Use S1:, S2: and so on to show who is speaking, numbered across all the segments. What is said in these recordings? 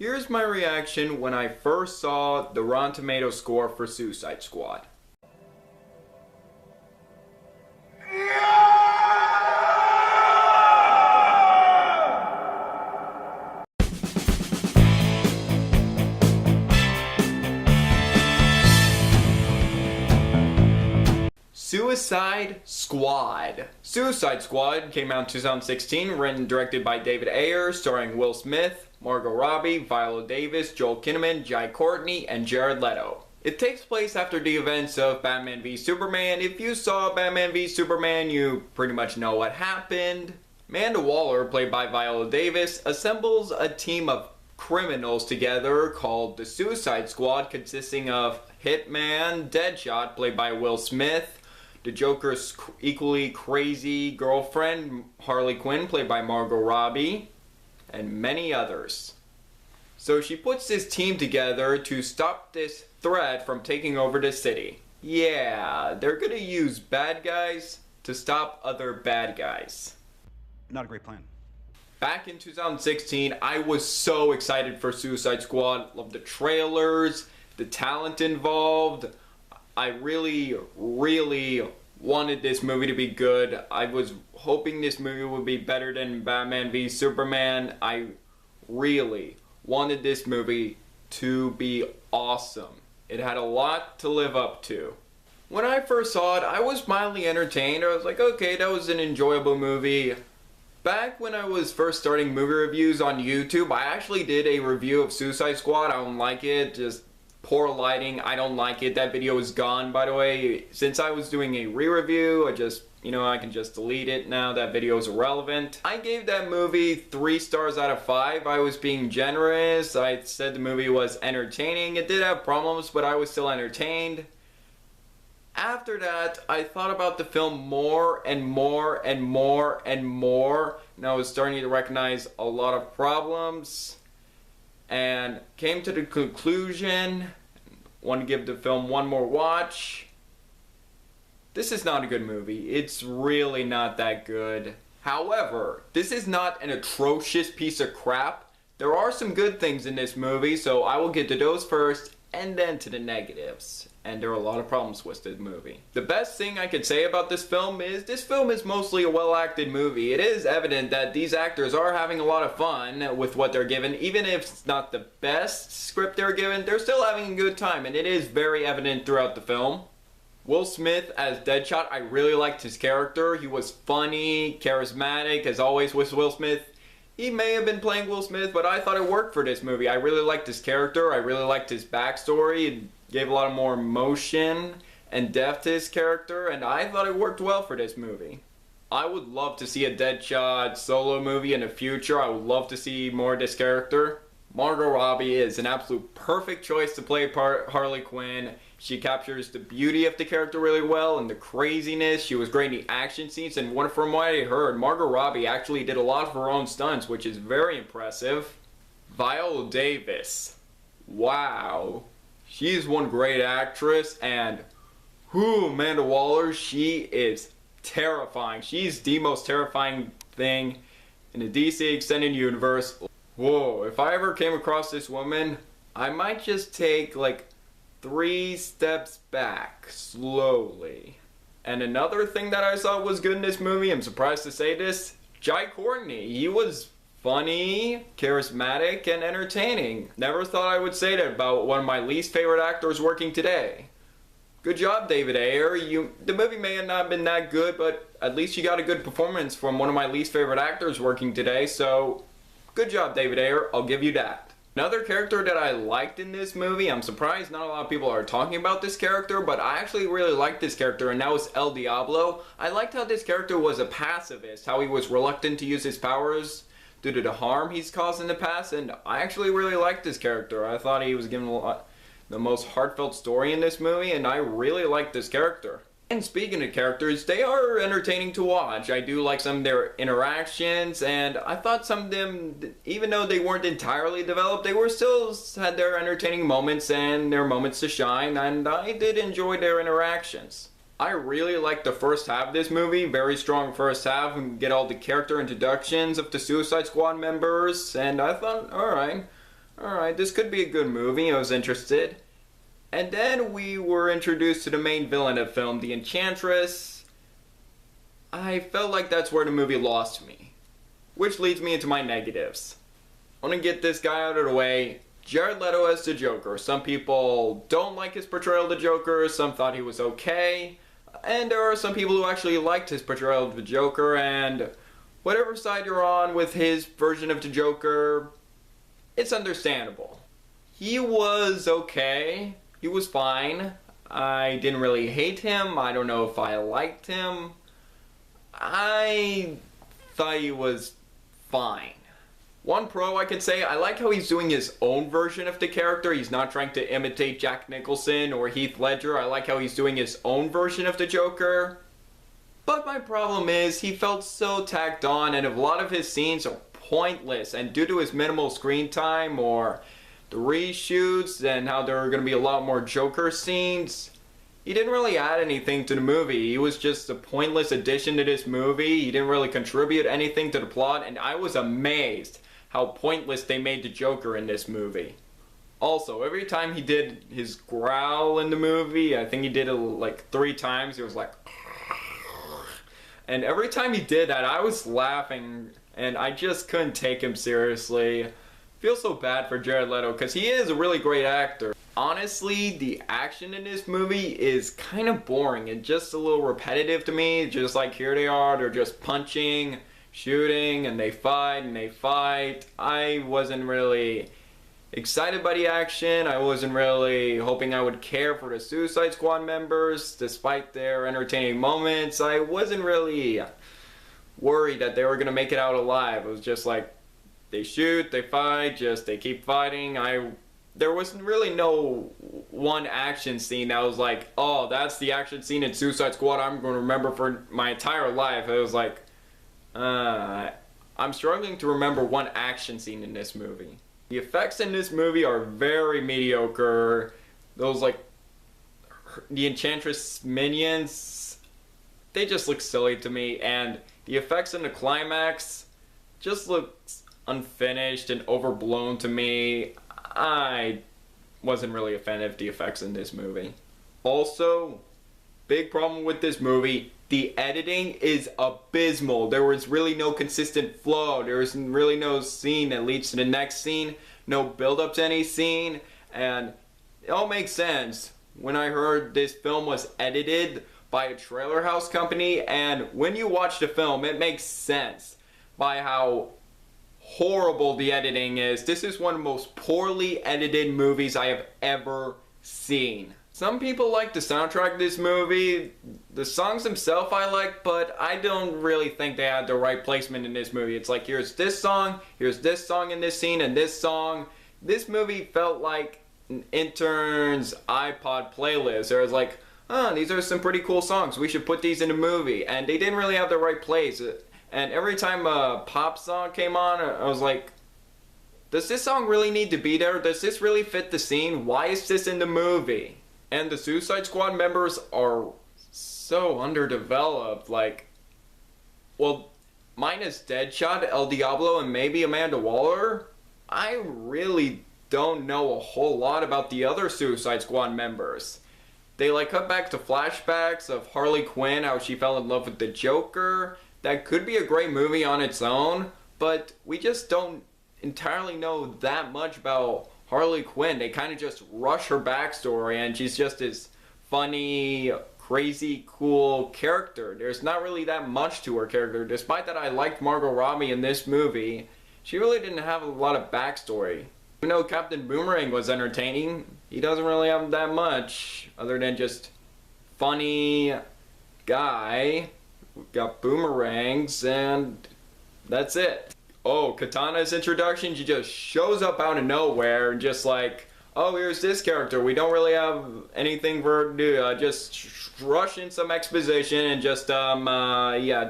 S1: Here's my reaction when I first saw the Rotten Tomatoes score for Suicide Squad. Suicide Squad. Suicide Squad came out in 2016, written and directed by David Ayer, starring Will Smith, Margot Robbie, Viola Davis, Joel Kinnaman, Jai Courtney, and Jared Leto. It takes place after the events of Batman v Superman. If you saw Batman v Superman, you pretty much know what happened. Amanda Waller, played by Viola Davis, assembles a team of criminals together called the Suicide Squad, consisting of Hitman, Deadshot, played by Will Smith, the Joker's equally crazy girlfriend, Harley Quinn, played by Margot Robbie, and many others. So she puts this team together to stop this threat from taking over the city. Yeah, they're gonna use bad guys to stop other bad guys.
S2: Not a great plan.
S1: Back in 2016, I was so excited for Suicide Squad. Loved the trailers, the talent involved. I really wanted this movie to be good. I was hoping this movie would be better than Batman v Superman. I really wanted this movie to be awesome. It had a lot to live up to. When I first saw it, I was mildly entertained. I was like, okay, that was an enjoyable movie. Back when I was first starting movie reviews on YouTube, I actually did a review of Suicide Squad. I don't like it, just poor lighting. I don't like it. That video is gone, by the way. Since I was doing a re-review, I can just delete it now. That video is irrelevant. I gave that movie 3 stars out of 5. I was being generous. I said the movie was entertaining. It did have problems, but I was still entertained. After that, I thought about the film more and more and more and more, and I was starting to recognize a lot of problems, and came to the conclusion, want to give the film one more watch. This is not a good movie. It's really not that good. However, this is not an atrocious piece of crap. There are some good things in this movie, so I will get to those first, and then to the negatives. And there are a lot of problems with this movie. The best thing I could say about this film is mostly a well-acted movie. It is evident that these actors are having a lot of fun with what they're given. Even if it's not the best script they're given, they're still having a good time, and it is very evident throughout the film. Will Smith as Deadshot, I really liked his character. He was funny, charismatic, as always with Will Smith. He may have been playing Will Smith, but I thought it worked for this movie. I really liked his character. I really liked his backstory. It gave a lot more emotion and depth to his character, and I thought it worked well for this movie. I would love to see a Deadshot solo movie in the future. I would love to see more of this character. Margot Robbie is an absolute perfect choice to play Harley Quinn. She captures the beauty of the character really well and the craziness. She was great in the action scenes, and from what I heard, Margot Robbie actually did a lot of her own stunts, which is very impressive. Viola Davis. Wow. She is one great actress, and Amanda Waller, she is terrifying. She's the most terrifying thing in the DC Extended Universe. Whoa, if I ever came across this woman, I might just take like 3 steps back, slowly. And another thing that I saw was good in this movie, I'm surprised to say this, Jai Courtney. He was funny, charismatic, and entertaining. Never thought I would say that about one of my least favorite actors working today. Good job, David Ayer. The movie may have not been that good, but at least you got a good performance from one of my least favorite actors working today, so good job, David Ayer. I'll give you that. Another character that I liked in this movie, I'm surprised not a lot of people are talking about this character, but I actually really liked this character, and that was El Diablo. I liked how this character was a pacifist, how he was reluctant to use his powers due to the harm he's caused in the past, and I actually really liked this character. I thought he was given the most heartfelt story in this movie, and I really liked this character. And speaking of characters, they are entertaining to watch. I do like some of their interactions, and I thought some of them, even though they weren't entirely developed, they were still had their entertaining moments and their moments to shine, and I did enjoy their interactions. I really liked the first half of this movie, very strong first half, and get all the character introductions of the Suicide Squad members, and I thought, alright, alright, this could be a good movie. I was interested. And then we were introduced to the main villain of the film, the Enchantress. I felt like that's where the movie lost me. Which leads me into my negatives. I want to get this guy out of the way. Jared Leto as the Joker. Some people don't like his portrayal of the Joker, some thought he was okay. And there are some people who actually liked his portrayal of the Joker, and whatever side you're on with his version of the Joker, it's understandable. He was okay. He was fine. I didn't really hate him. I don't know if I liked him. I thought he was fine. One pro I could say, I like how he's doing his own version of the character. He's not trying to imitate Jack Nicholson or Heath Ledger. I like how he's doing his own version of the Joker. But my problem is, he felt so tacked on, and a lot of his scenes are pointless. And due to his minimal screen time or the reshoots and how there are going to be a lot more Joker scenes, he didn't really add anything to the movie. He was just a pointless addition to this movie. He didn't really contribute anything to the plot, and I was amazed how pointless they made the Joker in this movie. Also, every time he did his growl in the movie, I think he did it like 3 times, he was like... And every time he did that, I was laughing, and I just couldn't take him seriously. I feel so bad for Jared Leto, because he is a really great actor. Honestly, the action in this movie is kind of boring and just a little repetitive to me. Just like, here they are, they're just punching, shooting, and they fight and they fight. I wasn't really excited by the action. I wasn't really hoping I would care for the Suicide Squad members despite their entertaining moments. I wasn't really worried that they were gonna make it out alive. It was just like, they shoot, they fight, just they keep fighting. There wasn't really no one action scene that was like, oh, that's the action scene in Suicide Squad I'm going to remember for my entire life. It was like, I'm struggling to remember one action scene in this movie. The effects in this movie are very mediocre. Those, like, the Enchantress minions, they just look silly to me. And the effects in the climax just look unfinished and overblown to me. I wasn't really a fan of the effects in this movie. Also, big problem with this movie, the editing is abysmal. There was really no consistent flow. There was really no scene that leads to the next scene, no build up to any scene, and it all makes sense when I heard this film was edited by a trailer house company, and when you watch the film, it makes sense by how horrible the editing is. This is one of the most poorly edited movies I have ever seen. Some people like the soundtrack of this movie. The songs themselves I like, but I don't really think they had the right placement in this movie. It's like, here's this song in this scene, and this song. This movie felt like an intern's iPod playlist. There was like, oh, these are some pretty cool songs. We should put these in a movie. And they didn't really have the right place. And every time a pop song came on, I was like, does this song really need to be there? Does this really fit the scene? Why is this in the movie? And the Suicide Squad members are so underdeveloped. Like, well, minus Deadshot, El Diablo, and maybe Amanda Waller, I really don't know a whole lot about the other Suicide Squad members. They like cut back to flashbacks of Harley Quinn, how she fell in love with the Joker. That could be a great movie on its own, but we just don't entirely know that much about Harley Quinn. They kind of just rush her backstory, and she's just this funny, crazy, cool character. There's not really that much to her character. Despite that I liked Margot Robbie in this movie, she really didn't have a lot of backstory. Even though Captain Boomerang was entertaining, he doesn't really have that much, other than just funny guy. We've got boomerangs, and that's it. Oh, Katana's introduction, she just shows up out of nowhere and just like, oh, here's this character. We don't really have anything for her to do. Just rush in some exposition and just, yeah,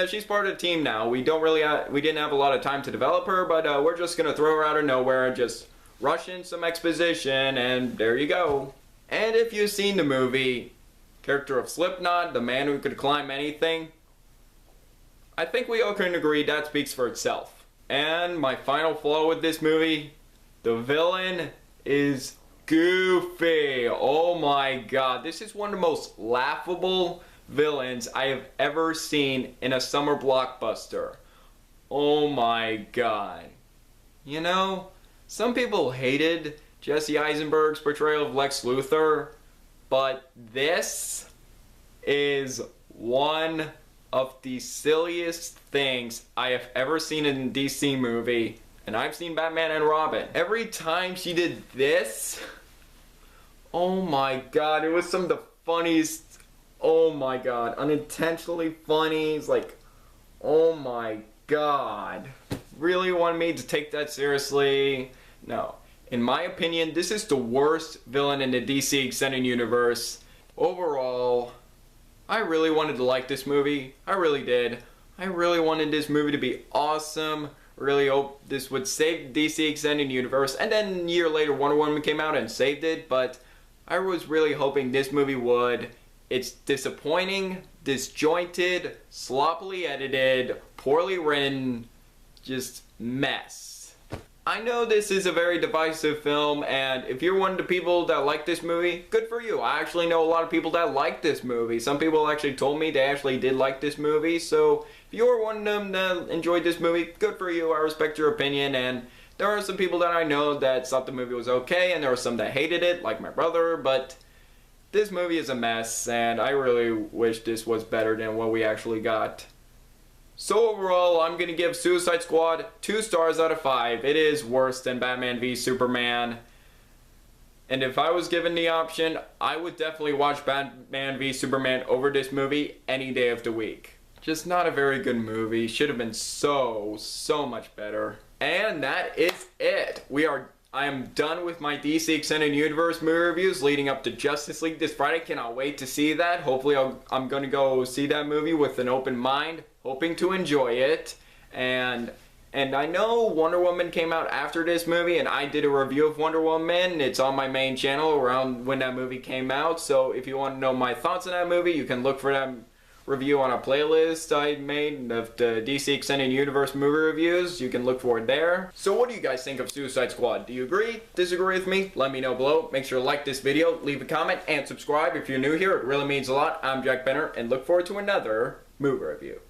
S1: she's part of the team now. We didn't have a lot of time to develop her, but we're just gonna throw her out of nowhere and just rush in some exposition, and there you go. And if you've seen the movie, character of Slipknot, the man who could climb anything, I think we all can agree that speaks for itself. And my final flaw with this movie, The villain is goofy. Oh my god. This is one of the most laughable villains I have ever seen in a summer blockbuster. Oh my god. You know, some people hated Jesse Eisenberg's portrayal of Lex Luthor, but this is one of the silliest things I have ever seen in a DC movie, and I've seen Batman and Robin. Every time she did this, oh my god, it was some of the funniest, oh my god, unintentionally funny. It's like, oh my god. Really want me to take that seriously? No. In my opinion, this is the worst villain in the DC Extended Universe. Overall, I really wanted to like this movie. I really did. I really wanted this movie to be awesome. Really hope this would save the DC Extended Universe. And then a year later, Wonder Woman came out and saved it. But I was really hoping this movie would. It's disappointing, disjointed, sloppily edited, poorly written, just mess. I know this is a very divisive film, and if you're one of the people that like this movie, good for you. I actually know a lot of people that like this movie. Some people actually told me they actually did like this movie, so if you're one of them that enjoyed this movie, good for you. I respect your opinion, and there are some people that I know that thought the movie was okay, and there are some that hated it, like my brother, but this movie is a mess, and I really wish this was better than what we actually got. So overall, I'm going to give Suicide Squad 2 stars out of 5. It is worse than Batman v Superman. And if I was given the option, I would definitely watch Batman v Superman over this movie any day of the week. Just not a very good movie. Should have been so much better. And that is it. I am done with my DC Extended Universe movie reviews leading up to Justice League this Friday. Cannot wait to see that. Hopefully I'm going to go see that movie with an open mind, hoping to enjoy it. And I know Wonder Woman came out after this movie, and I did a review of Wonder Woman. It's on my main channel around when that movie came out. So if you want to know my thoughts on that movie, you can look for that review on a playlist I made of the DC Extended Universe movie reviews. You can look for it there. So what do you guys think of Suicide Squad? Do you agree? Disagree with me? Let me know below. Make sure to like this video, leave a comment, and subscribe if you're new here. It really means a lot. I'm Jack Benner, and look forward to another movie review.